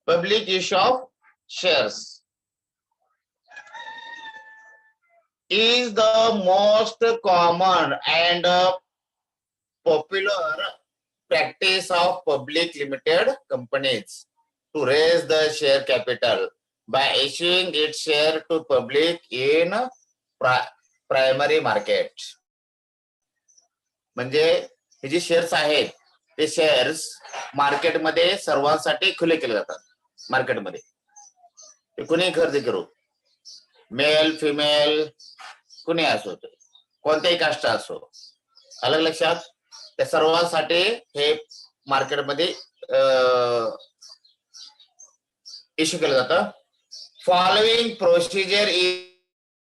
Public issue of shares is the most common and popular practice of public limited companies to raise the share capital by issuing its share to public in primary market. म्हणजे हे जे shares आहेत ते shares मार्केटमध्ये सर्वांसाठी खुले केले जातात. मार्केटमध्ये ते कुणी खरेदी करू, मेल फिमेल कुणी असो, कोणत्याही कास्ट असो, अलग लक्षात, त्या सर्वांसाठी हे मार्केटमध्ये इश्यू केलं जातं. Following procedure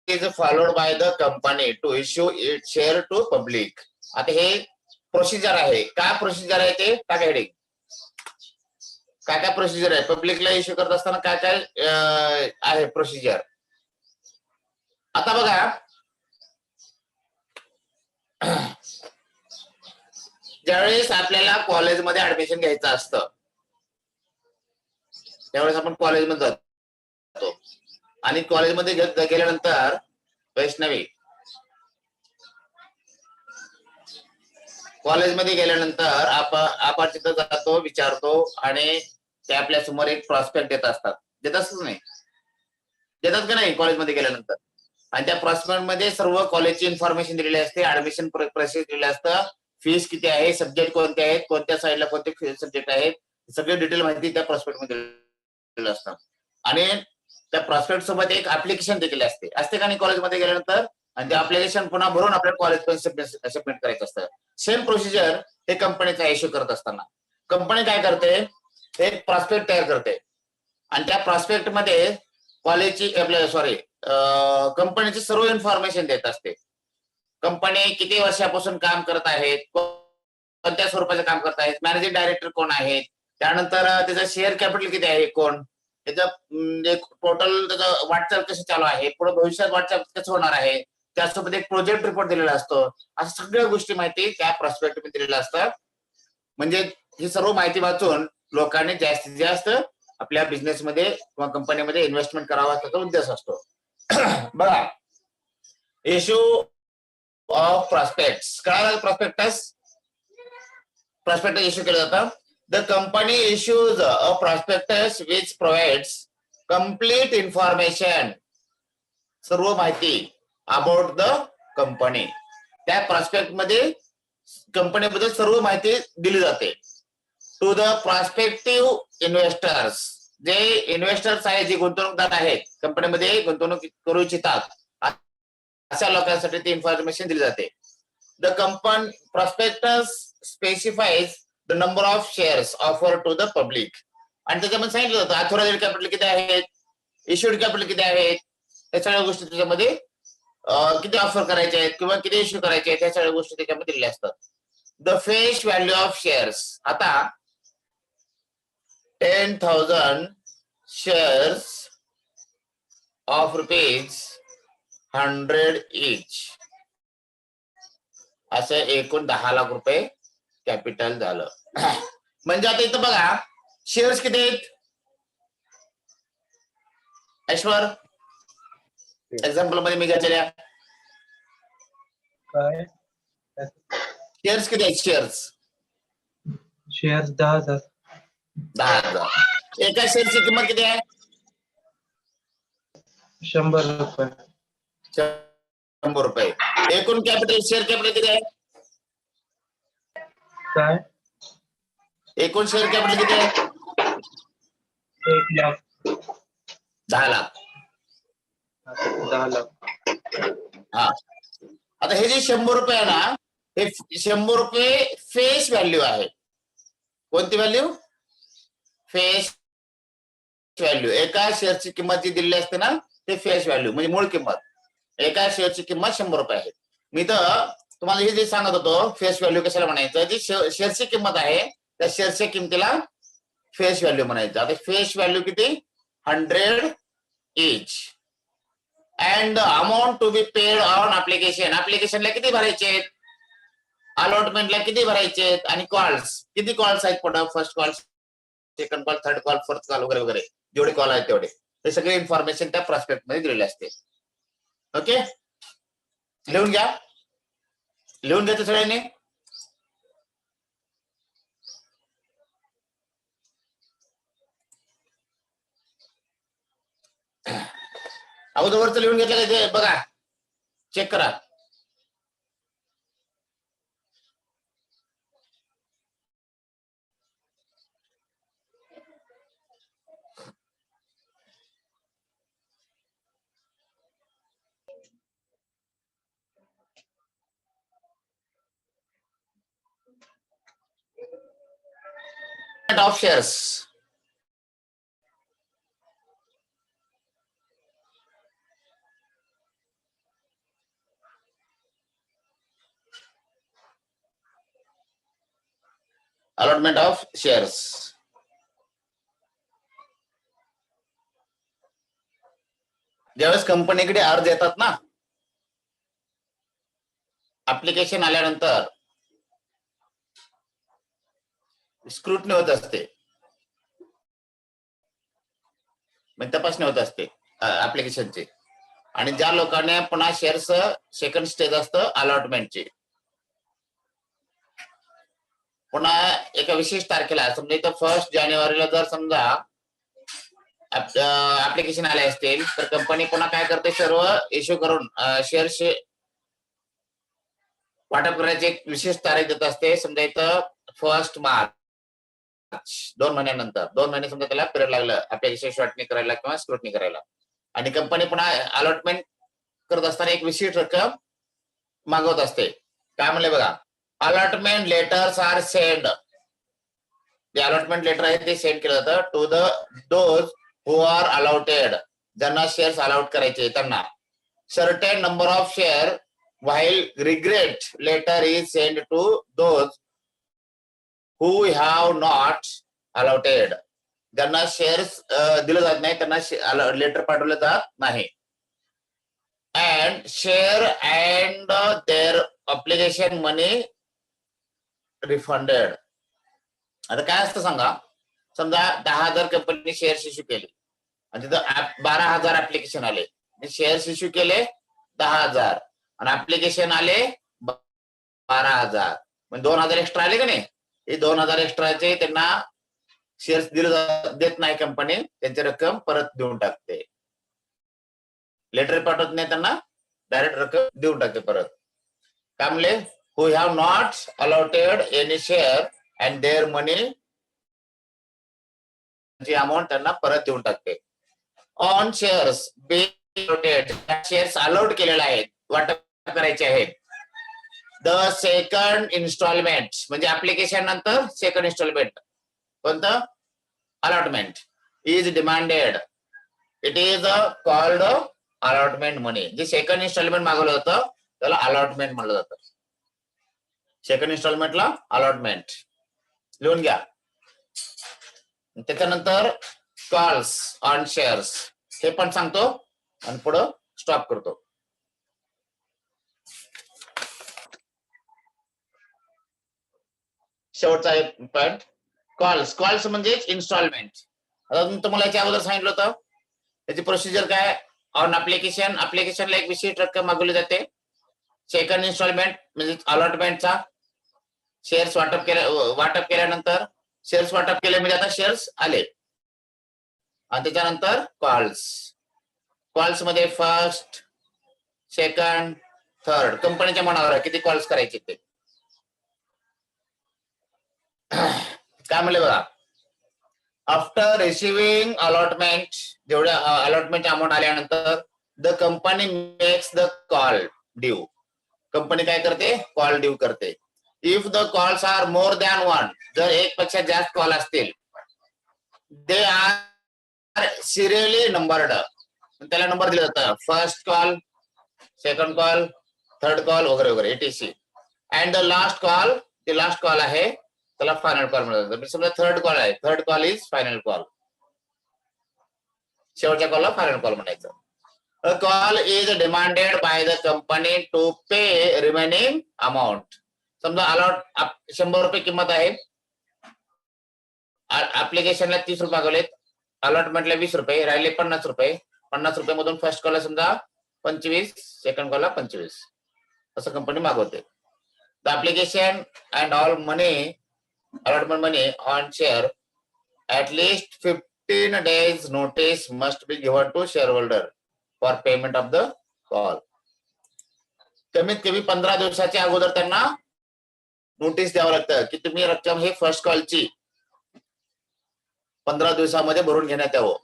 is followed by the company to issue it share to public. आता हे प्रोसिजर आहे. काय प्रोसिजर आहे ते टाका हेडिंग. काय काय प्रोसिजर आहे पब्लिकला इश्यू करत असताना, काय काय आहे प्रोसिजर. आता बघा, ज्यावेळेस आपल्याला कॉलेजमध्ये ऍडमिशन घ्यायचं असतं त्यावेळेस आपण कॉलेजमध्ये जातो आणि कॉलेजमध्ये गेल्यानंतर वैष्णवी कॉलेजमध्ये गेल्यानंतर आपण तिथं जातो, विचारतो आणि ते आपल्या समोर एक प्रॉस्पेक्ट देत असतात. देत असतात नाही, देतात का नाही कॉलेजमध्ये गेल्यानंतर. आणि त्या प्रॉस्पेक्ट मध्ये सर्व कॉलेजची इन्फॉर्मेशन दिलेली असते, ऍडमिशन प्रोसेस दिलेलं असतं, फीस किती आहे, सब्जेक्ट कोणते आहेत, कोणत्या साईडला कोणते सब्जेक्ट आहेत, सगळे डिटेल माहिती त्या प्रॉस्पेक्ट मध्ये दिलेलं असतं. आणि त्या प्रॉस्पेक्ट सोबत एक ऍप्लिकेशन देखील असते का नाही कॉलेजमध्ये गेल्यानंतर. आणि ते ऍप्लिकेशन पुन्हा भरून आपल्या कॉलेज पण सबमिट करायचं असतं. सेम प्रोसिजर हे कंपनीचा इश्यू करत असताना कंपनी काय करते, एक प्रॉस्पेक्ट तयार करते आणि त्या प्रॉस्पेक्ट मध्ये कॉलेजची कंपनीची सर्व इन्फॉर्मेशन देत असते. कंपनी किती वर्षापासून काम करत आहेत, कोणत्या स्वरूपाचं काम करत आहेत, मॅनेजिंग डायरेक्टर कोण आहेत, त्यानंतर त्याचं शेअर कॅपिटल किती आहे, कोण, त्याचं टोटल त्याचं वाटचाल कसं चालू आहे, पुढे भविष्यात वाटचाल कसं होणार आहे, त्यासोबत एक प्रोजेक्ट रिपोर्ट दिलेला असतो. अशा सगळ्या गोष्टी माहिती त्या प्रॉस्पेक्ट मध्ये दिलेल्या असतात. म्हणजे ही सर्व माहिती वाचून लोकांनी जास्तीत जास्त आपल्या बिझनेसमध्ये किंवा कंपनीमध्ये इन्व्हेस्टमेंट करावा त्याचा उद्देश असतो. बघा, इश्यू ऑफ प्रॉस्पेक्ट्स. कळालं प्रॉस्पेक्टस इश्यू केलं जातं. The company issues a prospectus which provides complete information, सर्व माहिती अबाउट द कंपनी. त्या प्रॉस्पेक्ट मध्ये कंपनीबद्दल सर्व माहिती दिली जाते. टू द प्रॉस्पेक्टिव्ह इन्व्हेस्टर्स, जे इन्व्हेस्टर्स आहेत, जे गुंतवणूकदार आहेत, कंपनीमध्ये गुंतवणूक करू इच्छितात अशा लोकांसाठी ती इन्फॉर्मेशन दिली जाते. The company prospectus specifies the number of shares offer to the public. आणि त्याच्यामध्ये सांगितलं जातं ऑथोराइज्ड कॅपिटल किती आहेत, इश्यूड कॅपिटल किती आहेत, या सगळ्या गोष्टी त्याच्यामध्ये किती ऑफर करायचे आहेत किंवा किती इश्यू करायचे आहेत, या सगळ्या गोष्टी त्याच्यामध्ये दिलेल्या असतात. The face value of shares. आता 10,000 shares of ₹100 each, असं एकूण 10 लाख रुपये कॅपिटल झालं. म्हणजे आता इथं बघा शेअर्स किती आहेत ऐश्वर, एक्झाम्पल मध्ये मी घेतलेल्या शेअर्स किती आहेत, शेअर्स 10,000. एका शेअरची किंमत किती आहे, 100 रुपये. 100 रुपये. एकूण कॅपिटल, शेअर कॅपिटल किती आहे, काय एकूण शेअर कॅपिटल किती आहे, 1 लाख. 10 लाख. 10 लाख. हा, आता हे जे 100 रुपये आहे ना, हे 100 रुपये फेस व्हॅल्यू आहे. कोणती व्हॅल्यू, फेस व्हॅल्यू. एका शेअरची किंमत जी दिलेली असते ना ते फेस व्हॅल्यू म्हणजे मूळ किंमत. एका शेअरची किंमत 100 रुपये आहे. मी तर तुम्हाला हे जे सांगत होतो फेस व्हॅल्यू कशाला म्हणायचं, जी शेअरची किंमत आहे त्या शेअरच्या किमतीला फेस व्हॅल्यू म्हणायचं. आता फेस व्हॅल्यू किती, 100 each. And the amount to be paid on application. ऍप्लिकेशनला किती भरायचे, अलॉटमेंटला किती भरायचे, आणि कॉल्स किती कॉल्स आहेत पुढे, first calls second call, third call, fourth call वगैरे वगैरे जेवढे कॉल आहेत तेवढे हे सगळे इन्फॉर्मेशन त्या प्रॉस्पेक्ट मध्ये दिलेले असते. ओके, लिहून घ्या, लिहून घ्यायचं सगळ्यांनी. अगोदरच लिहून घेतलं का ते बघा, चेक करा. Of shares, allotment of shares. ज्यावेळेस कंपनीकडे अर्ज येतात ना, ऍप्लिकेशन आल्यानंतर स्क्रुटनी होत असते, म्हणजे तपासणी होत असते ऍप्लिकेशनची. आणि ज्या लोकांनी पुन्हा शेअर्स सेकंड स्टेज असतं अलॉटमेंटची, पुन्हा एका विशेष तारखेला समजा इथं 1 जानेवारीला जर समजा ऍप्लिकेशन आले असतील तर कंपनी पुन्हा काय करते, सर्व इश्यू करून शेअर्सचे वाटप करायची एक विशेष तारीख देत असते. समजा इथं 1 मार्च, 2 महिन्यानंतर, 2 महिने समजा त्याला पिरियड लागलं ऍप्लिकेशन शॉर्टनी करायला किंवा स्क्रुटनी करायला, आणि कंपनी पुन्हा अलॉटमेंट करत असताना एक विशिष्ट रक्कम मागवत असते. काय म्हणले बघा, अलॉटमेंट लेटर्स आर सेंड. जे अलॉटमेंट लेटर आहे ते सेंड केलं जातं to the those who are allotted, ज्यांना शेअर्स अलॉट करायचे त्यांना. Certain number of share while regret letter is sent to those who have not allotted. ज्यांना शेअर्स दिले जात नाही त्यांना लेटर पाठवले जात नाही. and share and their application money refunded. आता काय असतं सांगा, समजा 10,000 कंपनी शेअर्स इश्यू केले आणि तिथं 12,000 ऍप्लिकेशन आले, शेअर्स इश्यू केले 10,000 आणि ऍप्लिकेशन आले 12,000, म्हणजे 2,000 एक्स्ट्रा आले का नाही. हे 2,000 एक्स्ट्राचे त्यांना शेअर्स दिले देत नाही कंपनी, त्यांची रक्कम परत देऊन टाकते. लेटर पाठवत नाही त्यांना, डायरेक्ट रक्कम देऊन टाकते परत. काय म्हणले, who have not allotted any share and their money, जी अमाऊंट त्यांना परत देऊन टाकते. On shares being allotted, shares allot केलेले आहेत, वाटप करायचे आहेत. द सेकंड इन्स्टॉलमेंट म्हणजे ऍप्लिकेशन नंतर सेकंड इन्स्टॉलमेंट, कोणतं, allotment is demanded. It is called allotment money. जे सेकंड इन्स्टॉलमेंट मागवलं होतं त्याला अलॉटमेंट म्हणलं जातं. सेकंड इन्स्टॉलमेंटला अलॉटमेंट लिहून घ्या. त्याच्यानंतर कॉल्स ऑन शेअर्स हे पण सांगतो आणि पुढं स्टॉप करतो. शेवटचा एक पॉइंट, कॉल्स. कॉल्स म्हणजे इन्स्टॉलमेंट. आता तुम्हाला याच्या अगोदर सांगितलं होतं त्याची प्रोसिजर काय. ऑन ऍप्लिकेशन, ऍप्लिकेशनला एक विशिष्ट रक्कम मागवली जाते. सेकंड इन्स्टॉलमेंट म्हणजे अलॉटमेंटचा, शेअर्स वाटप केल्यानंतर शेअर्स वाटप केले म्हणजे आता शेअर्स आले. आणि त्याच्यानंतर कॉल्स. कॉल्स मध्ये फर्स्ट, सेकंड, थर्ड कंपनीच्या मनावर किती कॉल्स करायचे ते. काय म्हणले बघा, आफ्टर रिसिव्हिंग अलॉटमेंट, जेवढ्या अलॉटमेंट अमाऊंट आल्यानंतर the company makes the call due. Company काय करते, कॉल ड्यू करते. If the calls are more than one, जर एक पेक्षा जास्त कॉल असतील, दे आर सिरियली नंबर्ड, त्याला नंबर दिला जातं. First call, second call, third call वगैरे वगैरे ATC. And the last call, ते लास्ट कॉल आहे त्याला फायनल कॉल म्हणलं जातं. समजा थर्ड कॉल आहे, third call is final call, शेवटच्या कॉलला फायनल कॉल म्हणायचं. A call is demanded by the company to pay remaining amount. समजा अलॉट 100 रुपये किंमत आहे ऍप्लिकेशनला 30 रुपये मागवलेत, अलॉटमेंटला 20 रुपये, राहिले 50 रुपये. 50 रुपये मधून फर्स्ट कॉलला समजा 25, सेकंड कॉलला 25 असं कंपनी मागवते. The application and all money allotment money on share at least 15 days notice must be given to shareholder for payment of the call. कमीत कमी 15 दिवसाच्या अगोदर त्यांना नोटीस द्यावं लागतं की तुम्ही रक्कम हे फर्स्ट कॉलची 15 दिवसामध्ये भरून घेण्यात यावं.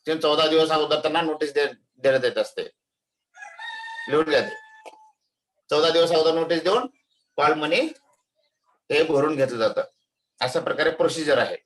14 दिवस अगोदर त्यांना नोटीस देण्यात येत असते. लिहून घ्या ते. 14 दिवस अगोदर नोटीस देऊन कॉल मनी हे भरून घेतलं जातं. अशा प्रकारे प्रोसिजर आहे.